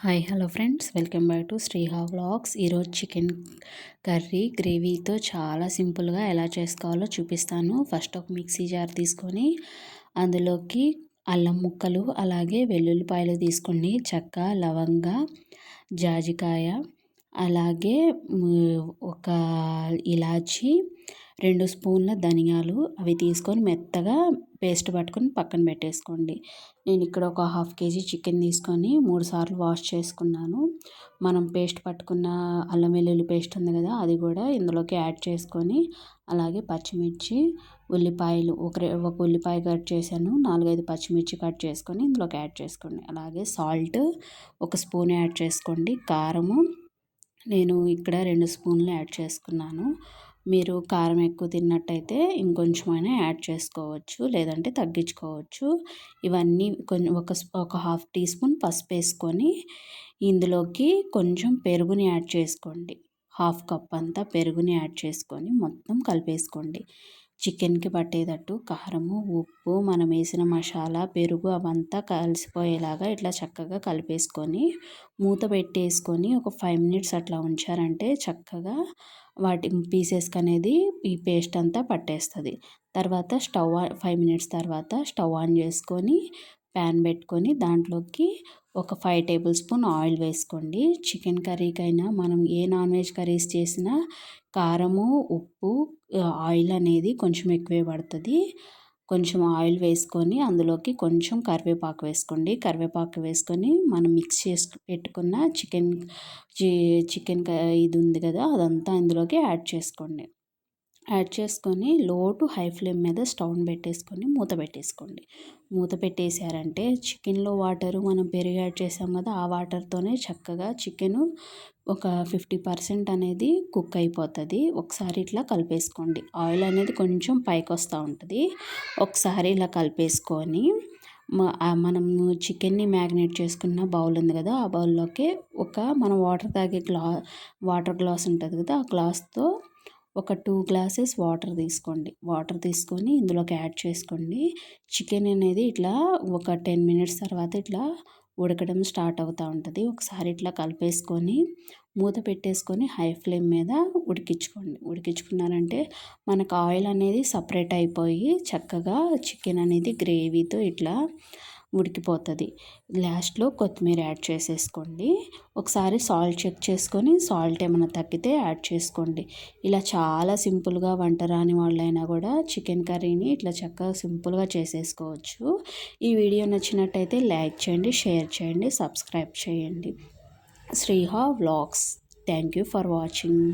Hi hello friends, welcome back to Sriha vlogs. ఈరోజు chicken curry గ్రేవీతో చాలా సింపుల్గా ఎలా చేసుకోవాలో చూపిస్తాను. ఫస్ట్ ఒక మిక్సీ జార్ తీసుకొని అందులోకి అల్లం ముక్కలు అలాగే వెల్లుల్లిపాయలు తీసుకోండి. చెక్క, లవంగ, జాజికాయ, అలాగే ఒక ఇలాచి, 2 స్పూన్ల ధనియాలు అవి తీసుకొని మెత్తగా పేస్ట్ పట్టుకొని పక్కన పెట్టేసుకోండి. నేను ఇక్కడ ఒక హాఫ్ కేజీ చికెన్ తీసుకొని 3 సార్లు వాష్ చేసుకున్నాను. మనం పేస్ట్ పట్టుకున్న అల్లం వెల్లుల్లి పేస్ట్ ఉంది కదా, అది కూడా ఇందులోకి యాడ్ చేసుకొని అలాగే పచ్చిమిర్చి, ఉల్లిపాయలు ఒక ఉల్లిపాయ కట్ చేశాను, 4-5 పచ్చిమిర్చి కట్ చేసుకొని ఇందులోకి యాడ్ చేసుకోండి. అలాగే సాల్ట్ 1 స్పూన్ యాడ్ చేసుకోండి. కారము నేను ఇక్కడ 2 స్పూన్లు యాడ్ చేసుకున్నాను. మీరు కారం ఎక్కువ తిన్నట్టయితే ఇంకొంచెమైనా యాడ్ చేసుకోవచ్చు, లేదంటే తగ్గించుకోవచ్చు. ఇవన్నీ కొంచెం ఒక హాఫ్ టీ స్పూన్ పసుపు వేసుకొని ఇందులోకి కొంచెం పెరుగుని యాడ్ చేసుకోండి. హాఫ్ కప్ అంతా పెరుగుని యాడ్ చేసుకొని మొత్తం కలిపేసుకోండి. చికెన్కి పట్టేటట్టు కారము, ఉప్పు, మనం వేసిన మసాలా, పెరుగు అవంతా కలిసిపోయేలాగా ఇట్లా చక్కగా కలిపేసుకొని మూత పెట్టేసుకొని ఒక 5 మినిట్స్ అట్లా ఉంచారంటే చక్కగా వాటి పీసెస్కి అనేది ఈ పేస్ట్ అంతా పట్టేస్తుంది. తర్వాత 5 మినిట్స్ తర్వాత స్టవ్ ఆన్ చేసుకొని ప్యాన్ పెట్టుకొని దాంట్లోకి ఒక 5 టేబుల్ స్పూన్ ఆయిల్ వేసుకోండి. చికెన్ కర్రీకైనా మనం ఏ నాన్ వెజ్ కర్రీస్ చేసినా కారము, ఉప్పు, ఆయిల్ అనేది కొంచెం ఎక్కువే పడుతుంది. కొంచెం ఆయిల్ వేసుకొని అందులోకి కొంచెం కరివేపాకు వేసుకోండి. కరివేపాకు వేసుకొని మనం మిక్స్ చేసి పెట్టుకున్న చికెన్ ఇది ఉంది కదా, అదంతా ఇందులోకి యాడ్ చేసుకోండి. యాడ్ చేసుకొని లో టు హై ఫ్లేమ్ మీద స్టవ్ని పెట్టేసుకొని మూత పెట్టేసుకోండి. మూత పెట్టేసారంటే చికెన్లో వాటరు మనం పెరుగు యాడ్ చేసాం కదా, ఆ వాటర్తోనే చక్కగా చికెను ఒక 50% అనేది కుక్ అయిపోతుంది. ఒకసారి ఇట్లా కలిపేసుకోండి. ఆయిల్ అనేది కొంచెం పైకి వస్తూ ఉంటుంది. ఒకసారి ఇలా కలిపేసుకొని మనము చికెన్ని మ్యాగ్నేట్ చేసుకున్న బౌల్ ఉంది కదా, ఆ బౌల్లోకి మనం వాటర్ తాగే వాటర్ గ్లాస్ ఉంటుంది కదా, ఆ గ్లాస్తో ఒక 2 గ్లాసెస్ వాటర్ తీసుకోండి. వాటర్ తీసుకొని ఇందులోకి యాడ్ చేసుకోండి. చికెన్ అనేది ఇట్లా ఒక 10 మినిట్స్ తర్వాత ఇట్లా ఉడకడం స్టార్ట్ అవుతూ ఉంటుంది. ఒకసారి ఇట్లా కలిపేసుకొని మూత పెట్టేసుకొని హై ఫ్లేమ్ మీద ఉడికించుకున్నారంటే మనకు ఆయిల్ అనేది సపరేట్ అయిపోయి చక్కగా చికెన్ అనేది గ్రేవీతో ఇట్లా ఉడికిపోతుంది. లాస్ట్లో కొత్తిమీర యాడ్ చేసేసుకోండి. ఒకసారి సాల్ట్ చెక్ చేసుకొని సాల్ట్ ఏమైనా తగ్గితే యాడ్ చేసుకోండి. ఇలా చాలా సింపుల్గా వంట రాని వాళ్ళైనా కూడా చికెన్ కర్రీని ఇట్లా చక్కగా సింపుల్గా చేసేసుకోవచ్చు. ఈ వీడియో నచ్చినట్టయితే లైక్ చేయండి, షేర్ చేయండి, సబ్స్క్రైబ్ చేయండి. Sriha vlogs. Thank you for watching.